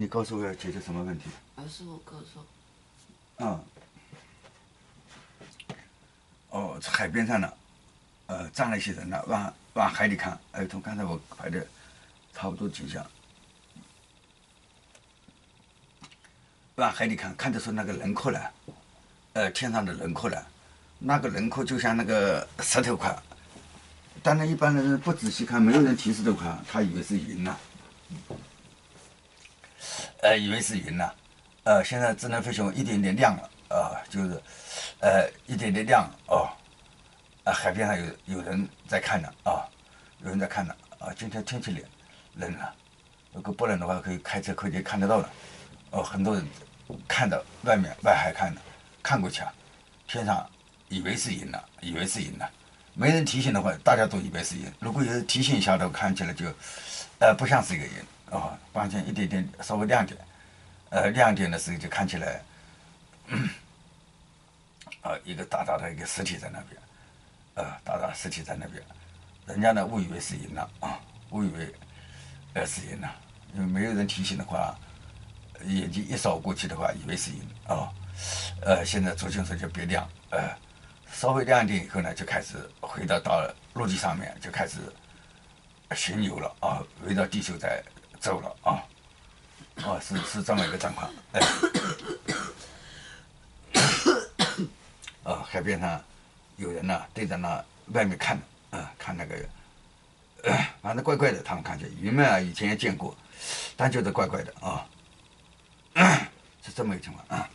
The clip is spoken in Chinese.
你告诉我要解决什么问题？是我告诉。嗯。哦，海边上呢，站了一些人呢，往海里看，从刚才我拍的差不多景象，往海里看，看得出那个轮廓来，天上的轮廓来，那个轮廓就像那个石头块。当然，一般人不仔细看，没有人提示的话，他以为是云呢，以为是云呢。现在智能飞熊一点点亮了，就是一点点亮了哦。海边上有人在看呢有人在看呢今天天气冷了，如果不冷的话，可以开车可以看得到的。很多人看到外海看的，看过去天上以为是云了，以为是云了。没人提醒的话，大家都以为是云。如果有人提醒一下的话，看起来就不像是一个云发现一点点稍微亮点，亮点的时候就看起来一个大大的一个实体在那边。大大实体在那边，人家呢误以为是赢了误以为是赢了，因为没有人提醒的话，眼睛一扫过去的话，以为是赢现在逐渐别亮，稍微亮一点以后呢，就开始回到陆地上面，就开始巡游了围绕地球在走了是这么一个状况。海边上有人呢对着那外面看看那个反正怪怪的，他们看见云嘛以前也见过，但就是怪怪的是这么一个情况